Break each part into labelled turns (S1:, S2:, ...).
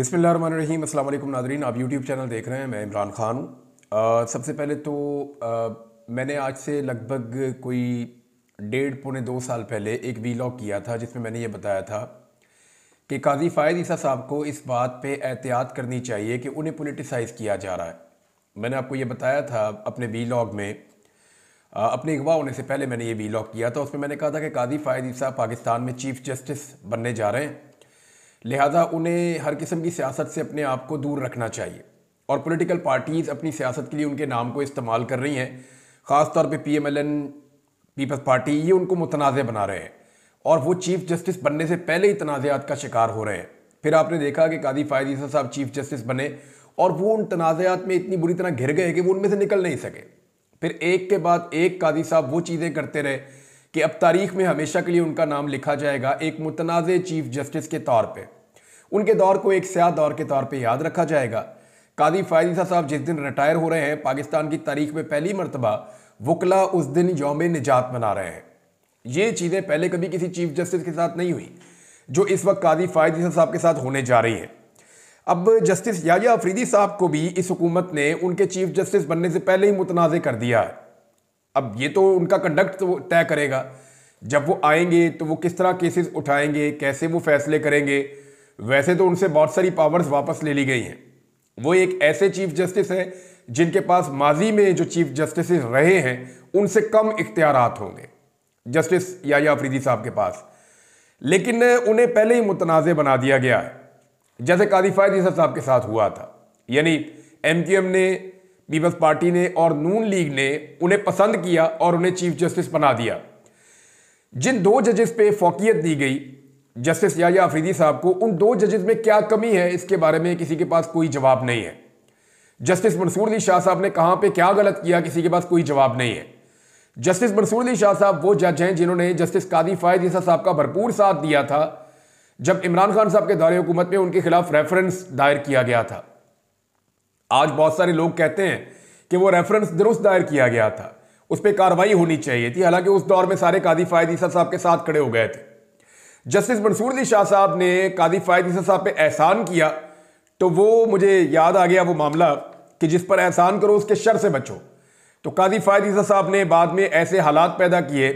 S1: बिस्मिल्लाहिर्रहमानिर्रहीम। अस्सलाम वालेकुम नाज़रीन, आप यूट्यूब चैनल देख रहे हैं। मैं इमरान ख़ान हूँ। सबसे पहले तो मैंने आज से लगभग कोई 1.5 पौने 2 साल पहले एक वीलॉग किया था जिसमें मैंने ये बताया था कि काजी फ़ायद ईसा साहब को इस बात पे एहतियात करनी चाहिए कि उन्हें पोलिटिसाइज़ किया जा रहा है। मैंने आपको ये बताया था अपने वीलॉग में, अपने अगवा होने से पहले मैंने ये वीलॉग किया था। उसमें मैंने कहा था कि काजी फ़ायद ईसा पाकिस्तान में चीफ़ जस्टिस बनने जा रहे हैं, लिहाजा उन्हें हर किस्म की सियासत से अपने आप को दूर रखना चाहिए। और पॉलिटिकल पार्टीज़ अपनी सियासत के लिए उनके नाम को इस्तेमाल कर रही हैं, ख़ास तौर पे PMLN पीपल्स पार्टी, ये उनको मुतनाज़ बना रहे हैं और वो चीफ़ जस्टिस बनने से पहले ही तनाज़ात का शिकार हो रहे हैं। फिर आपने देखा कि काजी फ़ायद ईसा साहब चीफ़ जस्टिस बने और वो उन तनाज़ात में इतनी बुरी तरह घिर गए कि वो उनमें से निकल नहीं सके। फिर एक के बाद एक काजी साहब वो चीज़ें करते रहे कि अब तारीख में हमेशा के लिए उनका नाम लिखा जाएगा एक मुतनाज़ चीफ जस्टिस के तौर पे। उनके दौर को एक स्याह दौर के तौर पे याद रखा जाएगा। काजी फ़ायद ईसा साहब जिस दिन रिटायर हो रहे हैं, पाकिस्तान की तारीख में पहली मरतबा वकला उस दिन यौम निजात मना रहे हैं। ये चीज़ें पहले कभी किसी चीफ जस्टिस के साथ नहीं हुई जो इस वक्त काजी फ़ायद ईसा साहब के साथ होने जा रही हैं। अब जस्टिस याह्या अफरीदी साहब को भी इस हुकूमत ने उनके चीफ जस्टिस बनने से पहले ही मुतनाज़ कर दिया है। अब ये तो उनका कंडक्ट तो तय करेगा, जब वो आएंगे तो वो किस तरह केसेस उठाएंगे, कैसे वो फैसले करेंगे। वैसे तो उनसे बहुत सारी पावर्स वापस ले ली गई हैं। वो एक ऐसे चीफ जस्टिस हैं जिनके पास माजी में जो चीफ जस्टिस रहे हैं उनसे कम इख्तियारात होंगे जस्टिस याह्या अफरीदी साहब के पास, लेकिन उन्हें पहले ही मुतनाज़ बना दिया गया है, जैसे काजी फ़ायद ईसा साहब के साथ हुआ था। यानी MQM ने, पीपल्स पार्टी ने और नून लीग ने उन्हें पसंद किया और उन्हें चीफ जस्टिस बना दिया। जिन 2 जजेस पे फौकियत दी गई जस्टिस याह्या अफरीदी साहब को, उन 2 जजेस में क्या कमी है इसके बारे में किसी के पास कोई जवाब नहीं है। जस्टिस मंसूर अली शाह साहब ने कहां पे क्या गलत किया, किसी के पास कोई जवाब नहीं है। जस्टिस मंसूर अली शाह साहब वो जज हैं जिन्होंने जस्टिस काजी फ़ायद ईसा साहब का भरपूर साथ दिया था जब इमरान खान साहब के दौरे हुकूमत में उनके खिलाफ रेफरेंस दायर किया गया था। आज बहुत सारे लोग कहते हैं कि वो रेफरेंस दुरुस्त दायर किया गया था, उस पर कार्रवाई होनी चाहिए थी, हालांकि उस दौर में सारे काजी फ़ायद ईसा साहब के साथ खड़े हो गए थे। जस्टिस मंसूर अली शाह साहब ने काजी फ़ायद ईसा साहब पे एहसान किया तो वो मुझे याद आ गया वो मामला कि जिस पर एहसान करो उसके शर से बचो। तो काजी फ़ायद ईसा साहब ने बाद में ऐसे हालात पैदा किए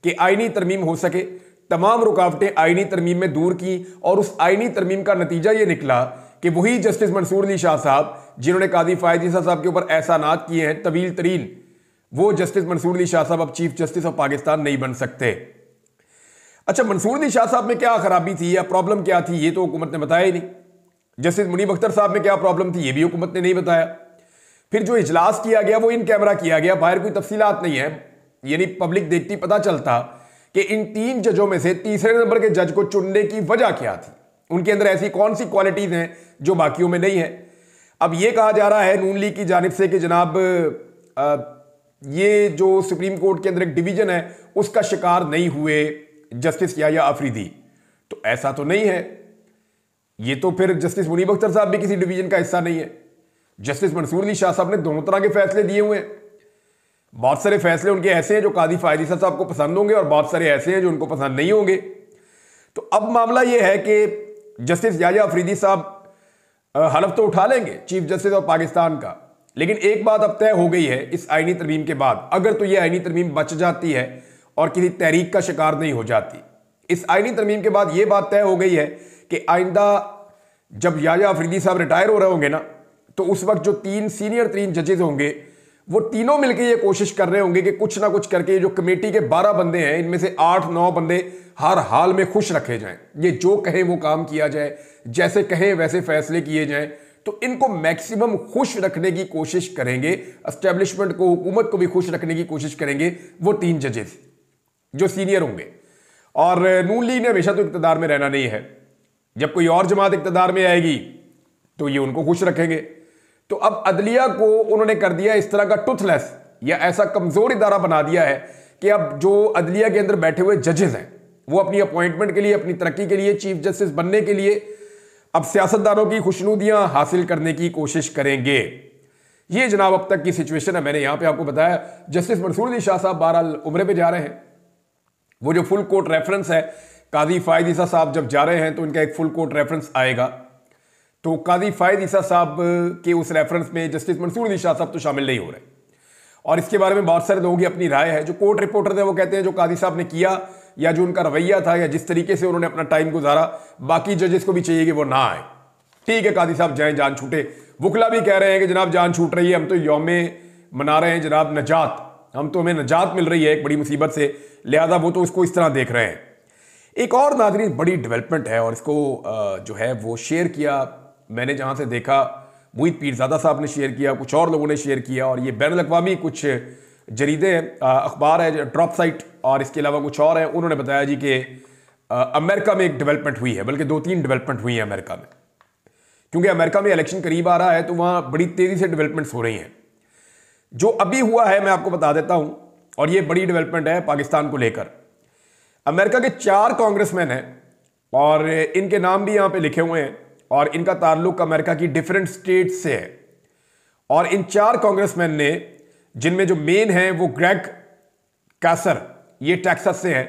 S1: कि आईनी तरमीम हो सके, तमाम रुकावटें आईनी तरमीम में दूर की और उस आईनी तरमीम का नतीजा ये निकला कि वही जस्टिस मंसूर अली शाह साहब जिन्होंने काजी फ़ायद ईसा साहब के ऊपर एहसानात किए हैं तवील तरीन, वो जस्टिस मंसूर अली शाह साहब अब चीफ जस्टिस ऑफ पाकिस्तान नहीं बन सकते। अच्छा, मंसूर अली शाह साहब में क्या खराबी थी या प्रॉब्लम क्या थी, ये तो हुकूमत ने बताया ही नहीं। जस्टिस मुनीब अख्तर साहब में क्या प्रॉब्लम थी, ये भी हुकूमत ने नहीं बताया। फिर जो इजलास किया गया वो इन कैमरा किया गया, बाहर कोई तफसीलात नहीं है, यानी पब्लिक देखती पता चलता कि इन 3 जजों में से तीसरे नंबर के जज को चुनने की वजह क्या थी, उनके अंदर ऐसी कौन सी क्वालिटीज हैं जो बाकियों में नहीं है। अब यह कहा जा रहा है नून लीग की जानिब से कि जनाब ये जो सुप्रीम कोर्ट के अंदर एक डिवीजन है उसका शिकार नहीं हुए जस्टिस याह्या अफरीदी, तो ऐसा तो नहीं है। ये तो फिर जस्टिस मुनीब अख्तर साहब भी किसी डिवीजन का हिस्सा नहीं है। जस्टिस मंसूर अली शाह साहब ने दोनों तरह के फैसले दिए हुए हैं। बहुत सारे फैसले उनके ऐसे हैं जो काजी फ़ायद ईसा साहब को पसंद होंगे और बहुत सारे ऐसे हैं जो उनको पसंद नहीं होंगे। तो अब मामला यह है कि जस्टिस याह्या अफरीदी साहब हलफ तो उठा लेंगे चीफ जस्टिस ऑफ पाकिस्तान का, लेकिन एक बात अब तय हो गई है इस आईनी तरमीम के बाद, अगर तो यह आईनी तरमीम बच जाती है और किसी तहरीक का शिकार नहीं हो जाती, इस आईनी तरमीम के बाद यह बात तय हो गई है कि आइंदा जब याह्या अफरीदी साहब रिटायर हो रहे होंगे ना, तो उस वक्त जो 3 सीनियर 3 जजेस होंगे वो तीनों मिलकर ये कोशिश कर रहे होंगे कि कुछ ना कुछ करके जो कमेटी के 12 बंदे हैं इनमें से 8-9 बंदे हर हाल में खुश रखे जाएं, ये जो कहें वो काम किया जाए, जैसे कहें वैसे फैसले किए जाएं। तो इनको मैक्सिमम खुश रखने की कोशिश करेंगे, एस्टेब्लिशमेंट को, हुकूमत को भी खुश रखने की कोशिश करेंगे वो 3 जजेस जो सीनियर होंगे। और नून लीग ने हमेशा तो इक़्तिदार में रहना नहीं है, जब कोई और जमात इक़्तिदार में आएगी तो ये उनको खुश रखेंगे। तो अब अदलिया को उन्होंने कर दिया इस तरह का टूथलेस या ऐसा कमजोर इदारा बना दिया है कि अब जो अदलिया के अंदर बैठे हुए जजेस हैं वो अपनी अपॉइंटमेंट के लिए, अपनी तरक्की के लिए, चीफ जस्टिस बनने के लिए अब सियासतदानों की खुशनुदियां हासिल करने की कोशिश करेंगे। ये जनाब अब तक की सिचुएशन है। मैंने यहां पे आपको बताया जस्टिस मंसूर अली शाह साहब बहरहाल उम्रे पे जा रहे हैं। वो जो फुल कोर्ट रेफरेंस है, काजी फ़ायद ईसा साहब जब जा रहे हैं तो इनका एक फुल कोर्ट रेफरेंस आएगा। तो काजी फायद ईसा साहब के उस रेफरेंस में जस्टिस मंसूर अली शाह साहब तो शामिल नहीं हो रहे, और इसके बारे में बहुत सारे लोगों की अपनी राय है। जो कोर्ट रिपोर्टर थे वो कहते हैं जो काजी साहब ने किया या जो उनका रवैया था या जिस तरीके से उन्होंने अपना टाइम गुजारा, बाकी जजेस को भी चाहिए कि वो ना आए। ठीक है, काजी साहब जाएं, जान छूटे। वकला भी कह रहे हैं कि जनाब जान छूट रही है, हम तो यौमे मना रहे हैं जनाब नजात, हम तो हमें नजात मिल रही है एक बड़ी मुसीबत से, लिहाजा वो तो इसको इस तरह देख रहे हैं। एक और नाज़रीन बड़ी डेवलपमेंट है और इसको जो है वो शेयर किया मैंने जहाँ से देखा, मोहित पीरजादा साहब ने शेयर किया, कुछ और लोगों ने शेयर किया, और ये बैनुल अक़वामी कुछ जरीदे हैं, अखबार है ड्रॉप साइट और इसके अलावा कुछ और है, उन्होंने बताया जी कि अमेरिका में एक डेवलपमेंट हुई है, बल्कि 2-3 डेवलपमेंट हुई है अमेरिका में, क्योंकि अमेरिका में इलेक्शन करीब आ रहा है तो वहाँ बड़ी तेज़ी से डेवलपमेंट्स हो रही हैं। जो अभी हुआ है मैं आपको बता देता हूँ, और ये बड़ी डेवलपमेंट है पाकिस्तान को लेकर। अमेरिका के 4 कांग्रेसमैन हैं और इनके नाम भी यहाँ पे लिखे हुए हैं, और इनका ताल्लुक अमेरिका की डिफरेंट स्टेट से है। और इन 4 कांग्रेसमैन ने, जिनमें जो मेन हैं वो ग्रेग कैसर, ये टेक्सास से हैं,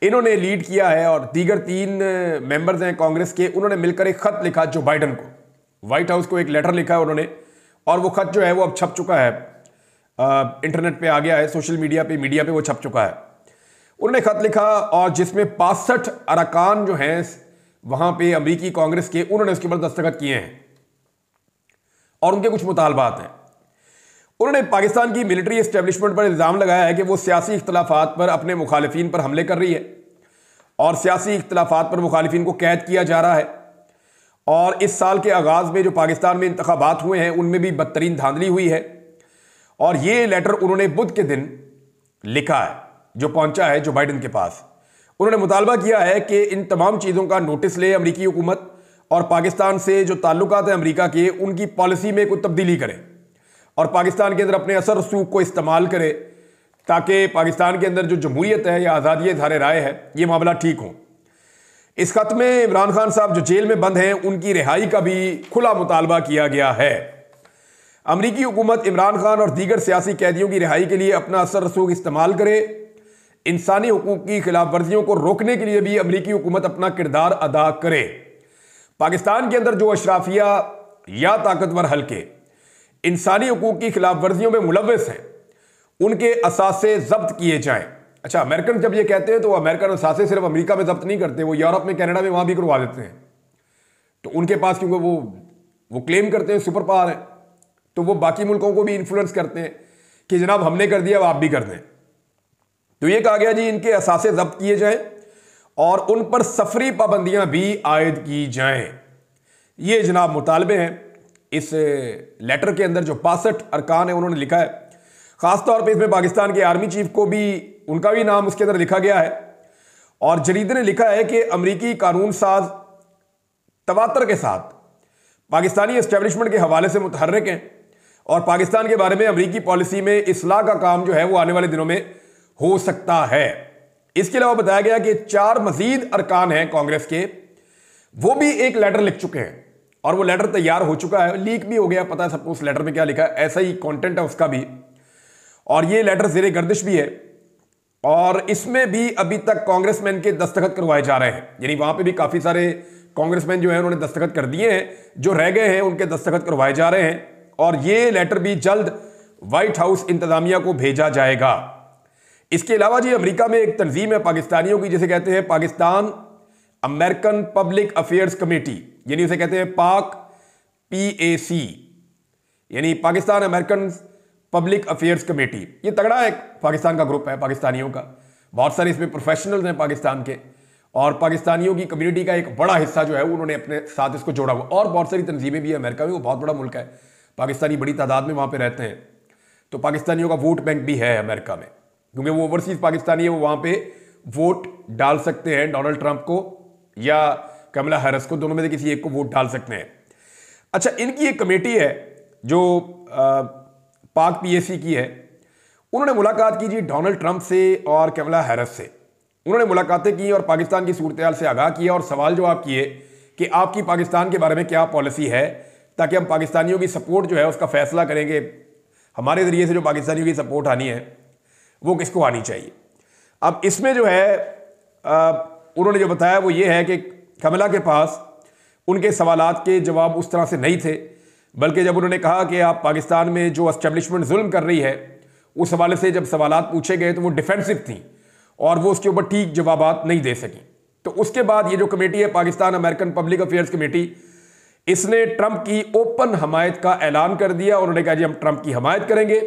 S1: इन्होंने लीड किया है, और दीगर 3 मेंबर्स हैं कांग्रेस के, उन्होंने मिलकर एक खत लिखा जो बाइडन को, व्हाइट हाउस को एक लेटर लिखा है उन्होंने, और वो खत जो है वो अब छप चुका है, इंटरनेट पे आ गया है, सोशल मीडिया पे वो छप चुका है। उन्होंने खत लिखा और जिसमें 65 अरकान जो हैं वहां पे अमेरिकी कांग्रेस के, उन्होंने उसके ऊपर दस्तखत किए हैं और उनके कुछ मुतालबात हैं। उन्होंने पाकिस्तान की मिलिट्री एस्टेब्लिशमेंट पर इल्ज़ाम लगाया है कि वो सियासी इख्तलाफात पर अपने मुखालिफिन पर हमले कर रही है, और सियासी इख्तलाफात पर मुखालिफिन को कैद किया जा रहा है। और इस साल के आगाज़ में जो पाकिस्तान में इंतखाबात हुए हैं उनमें भी बदतरीन धांधली हुई है। और ये लेटर उन्होंने बुध के दिन लिखा है, जो पहुंचा है जो बाइडन के पास। उन्होंने मुतालबा किया है कि इन तमाम चीज़ों का नोटिस ले अमेरिकी हुकूमत, और पाकिस्तान से जो ताल्लुकात हैं अमेरिका के, उनकी पॉलिसी में कोई तब्दीली करे और पाकिस्तान के अंदर अपने असर रसूख को इस्तेमाल करे, ताकि पाकिस्तान के अंदर जो जमहूरियत है या आज़ादी इज़हार राय है, ये मामला ठीक हो। इस खत में इमरान खान साहब जो जेल में बंद हैं उनकी रिहाई का भी खुला मुतालबा किया गया है। अमेरिकी हुकूमत इमरान खान और दीगर सियासी कैदियों की रिहाई के लिए अपना असर रसूख इस्तेमाल करे। इंसानी हुकूक की खिलाफ वर्जियों को रोकने के लिए भी अमेरिकी हुकूमत अपना किरदार अदा करे। पाकिस्तान के अंदर जो अशराफिया या ताकतवर हल्के इंसानी हुकूक की खिलाफ वर्जियों में मुलव्वस हैं, उनके असासे जब्त किए जाएं। अच्छा, अमेरिकन जब ये कहते हैं तो अमेरिकन असासे सिर्फ अमेरिका में जब्त नहीं करते, वो यूरोप में, कनाडा में, वहां भी करवा देते हैं। तो उनके पास, क्योंकि वो क्लेम करते हैं सुपर पावर है, तो वो बाकी मुल्कों को भी इन्फ्लुएंस करते हैं कि जनाब हमने कर दिया, अब आप भी कर दें। तो ये कहा गया जी इनके असासे जब्त किए जाएं और उन पर सफरी पाबंदियां भी आयद की जाएं। ये जनाब मुतालबे हैं इस लेटर के अंदर जो 65 अरकान है उन्होंने लिखा है। खासतौर पे इसमें पाकिस्तान के आर्मी चीफ को भी, उनका भी नाम उसके अंदर लिखा गया है। और जरीदे ने लिखा है कि अमरीकी कानून साज तवातर के साथ पाकिस्तानी एस्टेब्लिशमेंट के हवाले से मुतहर्रिक हैं और पाकिस्तान के बारे में अमरीकी पॉलिसी में इस्लाह का काम जो है वो आने वाले दिनों में हो सकता है। इसके अलावा बताया गया कि 4 मजीद अरकान हैं कांग्रेस के, वो भी एक लेटर लिख चुके हैं और वो लेटर तैयार हो चुका है, लीक भी हो गया, पता है सबको उस लेटर में क्या लिखा है, ऐसा ही कंटेंट है उसका भी। और ये लेटर ज़ेरे गर्दिश भी है और इसमें भी अभी तक कांग्रेसमैन के दस्तखत करवाए जा रहे हैं। यानी वहां पे भी काफ़ी सारे कांग्रेसमैन जो हैं उन्होंने दस्तखत कर दिए हैं, जो रह गए हैं उनके दस्तखत करवाए जा रहे हैं। और ये लेटर भी जल्द व्हाइट हाउस इंतजामिया को भेजा जाएगा। इसके अलावा जी अमेरिका में एक तंजीम है पाकिस्तानियों की, जिसे कहते हैं Pakistan American public affairs committee, यानी उसे कहते हैं पाक PAC, यानी Pakistan American public affairs committee. ये तगड़ा एक पाकिस्तान का ग्रुप है पाकिस्तानियों का, बहुत सारे इसमें प्रोफेशनल्स हैं पाकिस्तान के, और पाकिस्तानियों की कम्युनिटी का एक बड़ा हिस्सा जो है उन्होंने अपने साथ इसको जोड़ा हुआ। और बहुत सारी तंजीमें भी है अमेरिका में, वो बहुत बड़ा मुल्क है, पाकिस्तानी बड़ी तादाद में वहाँ पे रहते हैं, तो पाकिस्तानियों का वोट बैंक भी है अमेरिका में, क्योंकि वो ओवरसीज पाकिस्तानी है, वो वहाँ पे वोट डाल सकते हैं डोनाल्ड ट्रंप को या कमला हैरिस को, दोनों में से किसी एक को वोट डाल सकते हैं। अच्छा, इनकी एक कमेटी है जो पाक PAC की है, उन्होंने मुलाकात की जी डोनाल्ड ट्रंप से और कमला हैरिस से। उन्होंने मुलाकातें की और पाकिस्तान की सूरत हाल से आगाह किया और सवाल जवाब किए कि आपकी पाकिस्तान के बारे में क्या पॉलिसी है, ताकि हम पाकिस्तानियों की सपोर्ट जो है उसका फैसला करेंगे, हमारे ज़रिए से जो पाकिस्तानियों की सपोर्ट आनी है वो किसको आनी चाहिए। अब इसमें जो है उन्होंने जो बताया वो ये है कि कमला के पास उनके सवालात के जवाब उस तरह से नहीं थे, बल्कि जब उन्होंने कहा कि आप पाकिस्तान में जो एस्टेब्लिशमेंट जुल्म कर रही है, उस हवाले से जब सवालात पूछे गए तो वो डिफेंसिव थी और वो उसके ऊपर ठीक जवाबात नहीं दे सकी। तो उसके बाद ये जो कमेटी है, Pakistan American public affairs committee, इसने ट्रंप की ओपन हमायत का ऐलान कर दिया। उन्होंने कहा जी हम ट्रंप की हमायत करेंगे,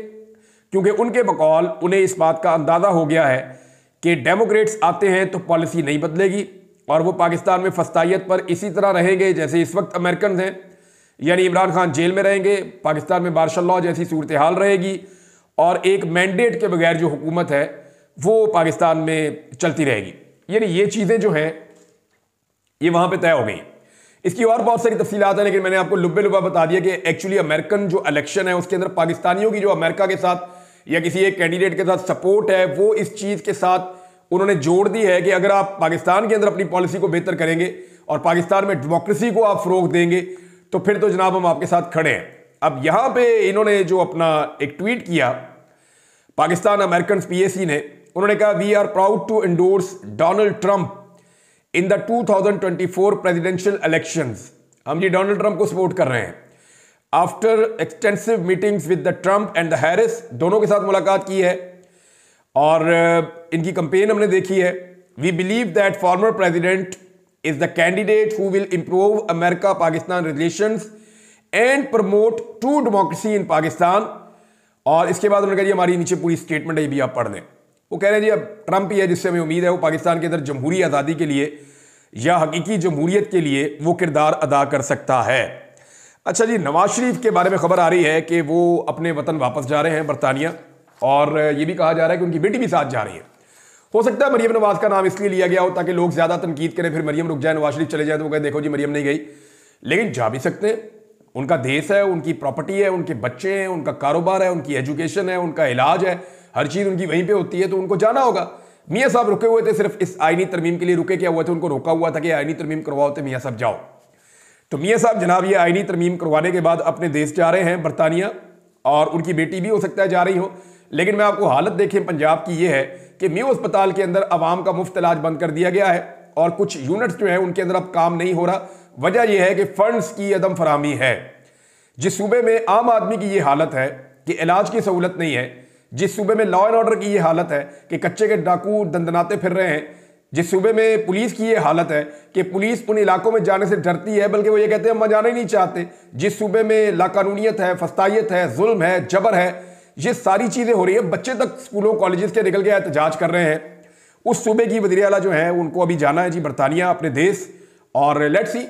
S1: क्योंकि उनके बकौल उन्हें इस बात का अंदाजा हो गया है कि डेमोक्रेट्स आते हैं तो पॉलिसी नहीं बदलेगी और वो पाकिस्तान में फस्तायत पर इसी तरह रहेंगे जैसे इस वक्त अमेरिकन हैं, यानी इमरान खान जेल में रहेंगे, पाकिस्तान में मार्शल लॉ जैसी सूरत हाल रहेगी और एक मैंडेट के बगैर जो हुकूमत है वो पाकिस्तान में चलती रहेगी। यानी ये चीज़ें जो हैं ये वहाँ पे तय हो गई। इसकी और बहुत सारी तफसीलात हैं, लेकिन मैंने आपको लुब्बे लुब्बा बता दिया कि एक्चुअली अमेरिकन जो इलेक्शन है उसके अंदर पाकिस्तानियों की जो अमेरिका के साथ या किसी एक कैंडिडेट के साथ सपोर्ट है, वो इस चीज़ के साथ उन्होंने जोड़ दी है कि अगर आप पाकिस्तान के अंदर अपनी पॉलिसी को बेहतर करेंगे और पाकिस्तान में डेमोक्रेसी को आप फ़रोग देंगे तो फिर तो जनाब हम आपके साथ खड़े हैं। अब यहाँ पे इन्होंने जो अपना एक ट्वीट किया पाकिस्तान अमेरिकन PAC ने, उन्होंने कहा we are proud to endorse Donald Trump in the 2024 presidential elections. हम जी डोनाल्ड ट्रंप को सपोर्ट कर रहे हैं। After extensive meetings with the Trump and the Harris, दोनों के साथ मुलाकात की है और इनकी कंपेन हमने देखी है। We believe that former president is the candidate who will improve America Pakistan relations and promote true democracy in Pakistan. और इसके बाद उन्होंने कहा हमारी नीचे पूरी स्टेटमेंट है, ये भी आप पढ़ लें। वो कह रहे हैं जी अब ट्रंप ही है जिससे हमें उम्मीद है वो पाकिस्तान के अंदर जमहूरी आज़ादी के लिए या हकीकी जमहूरियत के लिए वो किरदार अदा कर सकता है। अच्छा जी, नवाज शरीफ के बारे में खबर आ रही है कि वो अपने वतन वापस जा रहे हैं बरतानिया, और ये भी कहा जा रहा है कि उनकी बेटी भी साथ जा रही है। हो सकता है मरियम नवाज का नाम इसलिए लिया गया हो ताकि लोग ज्यादा तनकीद करें, फिर मरियम रुक जाए, नवाज शरीफ चले जाए तो वो कहे देखो जी मरियम नहीं गई। लेकिन जा भी सकते हैं, उनका देश है, उनकी प्रॉपर्टी है, उनके बच्चे हैं, उनका कारोबार है, उनकी एजुकेशन है, उनका इलाज है, हर चीज़ उनकी वहीं पे होती है, तो उनको जाना होगा। मियाँ साहब रुके हुए थे, सिर्फ इस आईनी तरमीम के लिए रुके क्या हुआ थे, उनको रोका हुआ था कि आईनी तरमीम करवाओ, तो मियाँ साहब जाओ। तो मियाँ साहब जनाब ये आईनी तरमीम करवाने के बाद अपने देश जा रहे हैं बरतानिया, और उनकी बेटी भी हो सकता है जा रही हो। लेकिन मैं आपको हालत देखें पंजाब की ये है कि म्यू अस्पताल के अंदर आवाम का मुफ्त इलाज बंद कर दिया गया है और कुछ यूनिट्स जो है उनके अंदर अब काम नहीं हो रहा। वजह यह है कि फंड्स की अदम फराहमी है। जिस सूबे में आम आदमी की ये हालत है कि इलाज की सहूलत नहीं है, जिस सूबे में लॉ एंड ऑर्डर की ये हालत है कि कच्चे के डाकू दंदनाते फिर रहे हैं, जिस सूबे में पुलिस की ये हालत है कि पुलिस उन इलाकों में जाने से डरती है, बल्कि वो ये कहते हैं हम जाना ही नहीं चाहते, जिस सूबे में लाकानूनियत है, फस्तायत है, जुल्म है, जबर है, ये सारी चीज़ें हो रही है, बच्चे तक स्कूलों कॉलेजेस के निकल के एहतजाज कर रहे हैं, उस सूबे की वज़ीर आला जो है उनको अभी जाना है जी बरतानिया अपने देश, और लेट्स सी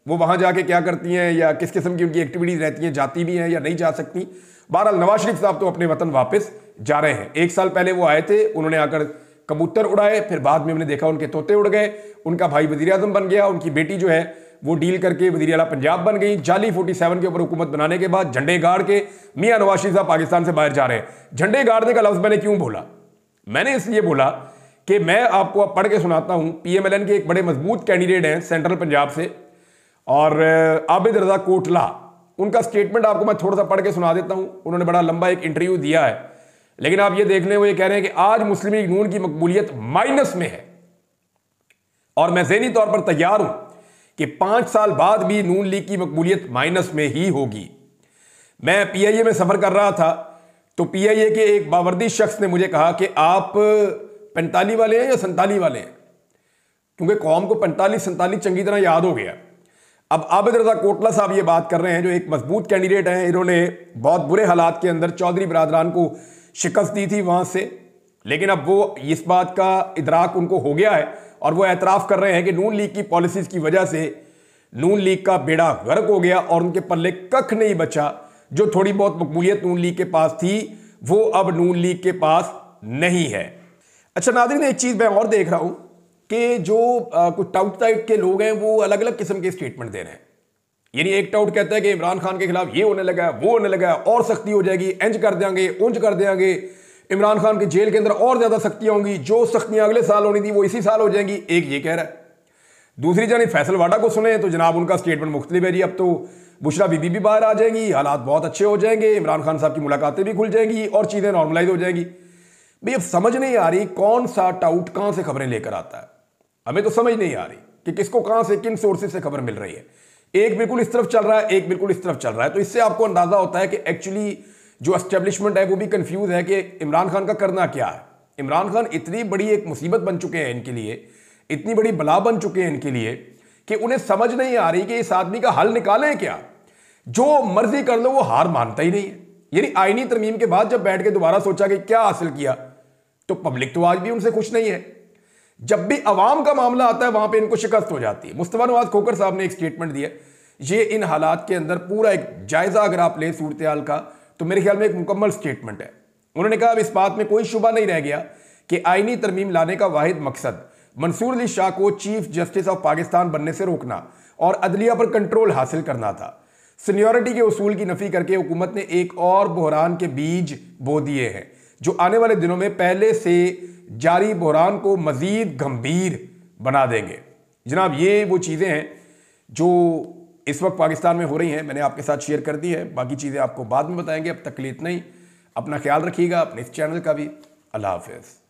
S1: वो वहाँ जाके क्या करती हैं या किस किस्म की उनकी एक्टिविटीज़ रहती हैं, जाती भी हैं या नहीं जा सकती। बहरहाल नवाज शरीफ साहब तो अपने वतन वापस जा रहे हैं। 1 साल पहले वो आए थे, उन्होंने आकर कबूतर उड़ाए, फिर बाद में हमने देखा उनके तोते उड़ गए, उनका भाई वज़ीर आज़म बन गया, उनकी बेटी जो है वो डील करके वज़ीर आला पंजाब बन गई। जाली 47 के ऊपर हुकूमत बनाने के बाद झंडे गाड़ के मियाँ नवाज शरीफ साहब पाकिस्तान से बाहर जा रहे हैं। झंडे गाड़ने का लफ्ज़ मैंने क्यों बोला? मैंने इसलिए बोला कि मैं आपको अब पढ़ के सुनाता हूँ। PMLN के एक बड़े मजबूत कैंडिडेट हैं सेंट्रल पंजाब से, और आबिद रजा कोटला, उनका स्टेटमेंट आपको मैं थोड़ा सा पढ़ के सुना देता हूँ। उन्होंने बड़ा लंबा एक इंटरव्यू दिया है, लेकिन आप ये देख लें, वो ये कह रहे हैं कि आज मुस्लिम लीग नून की मकबूलियत माइनस में है और मैं ज़हनी तौर पर तैयार हूं कि 5 साल बाद भी नून लीग की मकबूलियत माइनस में ही होगी। मैं PIA में सफ़र कर रहा था तो PIA के एक बावर्दी शख्स ने मुझे कहा कि आप 45 वाले हैं या 47 वाले हैं, क्योंकि कौम को 45-47 चंगी तरह याद हो गया। अब आबिद रजा कोटला साहब ये बात कर रहे हैं, जो एक मजबूत कैंडिडेट हैं, इन्होंने बहुत बुरे हालात के अंदर चौधरी बरादरान को शिकस्त दी थी वहाँ से, लेकिन अब वो इस बात का इदराक उनको हो गया है और वो एतराफ़ कर रहे हैं कि नून लीग की पॉलिसीज़ की वजह से नून लीग का बेड़ा गर्क हो गया और उनके पल्ले कख नहीं बचा। जो थोड़ी बहुत मकबूलियत नून लीग के पास थी वो अब नून लीग के पास नहीं है। अच्छा नाज़रीन, एक चीज़ मैं और देख रहा हूँ कि जो कुछ टाउट टाइप के लोग हैं वो अलग अलग किस्म के स्टेटमेंट दे रहे हैं। यानी एक टाउट कहता है कि इमरान खान के खिलाफ ये होने लगा है, वो होने लगा है, और सख्ती हो जाएगी, इंज कर देंगे, उंज कर देंगे, इमरान खान की जेल के अंदर और ज्यादा सख्तियां होंगी, जो सख्तियां अगले साल होनी थी वो इसी साल हो जाएंगी। एक ये कह रहा है। दूसरी जानी फैसल वाडा को सुने तो जनाब उनका स्टेटमेंट मुख्तलिफ है जी। अब तो बुशरा बीबी भी बाहर आ जाएंगी, हालात बहुत अच्छे हो जाएंगे, इमरान खान साहब की मुलाकातें भी खुल जाएंगी और चीज़ें नॉर्मलाइज हो जाएंगी। भाई अब समझ नहीं आ रही कौन सा टाउट कहाँ से खबरें लेकर आता है। हमें तो समझ नहीं आ रही कि किसको कहाँ से किन सोर्सेज से खबर मिल रही है। एक बिल्कुल इस तरफ चल रहा है, एक बिल्कुल इस तरफ चल रहा है। तो इससे आपको अंदाजा होता है कि एक्चुअली जो एस्टेब्लिशमेंट है वो भी कंफ्यूज है कि इमरान खान का करना क्या है। इमरान खान इतनी बड़ी एक मुसीबत बन चुके हैं इनके लिए, इतनी बड़ी बला बन चुके हैं इनके लिए कि उन्हें समझ नहीं आ रही कि इस आदमी का हल निकालें क्या। जो मर्जी कर लो वो हार मानता ही नहीं है। यानी आईनी तरमीम के बाद जब बैठ के दोबारा सोचा कि क्या हासिल किया, तो पब्लिक तो आज भी उनसे खुश नहीं है। जब भी अवाम का मामला आता है वहां पे इनको शिकस्त हो जाती है। मुस्तफा नवाज खोखर साहब ने एक स्टेटमेंट दिया, ये इन हालात के अंदर पूरा एक जायजा अगर आप ले सूरत हाल का, तो मेरे ख्याल में एक मुकम्मल स्टेटमेंट है। उन्होंने कहा अब इस बात में कोई शुबा नहीं रह गया कि आईनी तरमीम लाने का वाहिद मकसद मंसूर अली शाह को चीफ जस्टिस ऑफ पाकिस्तान बनने से रोकना और अदलिया पर कंट्रोल हासिल करना था। सीनियरिटी के उसूल की नफी करके हुकूमत ने एक और बहरान के बीज बो दिए हैं, जो आने वाले दिनों में पहले से जारी बहरान को मजीद गंभीर बना देंगे। जनाब, ये वो चीज़ें हैं जो इस वक्त पाकिस्तान में हो रही हैं, मैंने आपके साथ शेयर कर दी है। बाकी चीज़ें आपको बाद में बताएंगे। अब तक के लिए इतना ही। अपना ख्याल रखिएगा, अपने इस चैनल का भी। अल्लाह हाफिज़।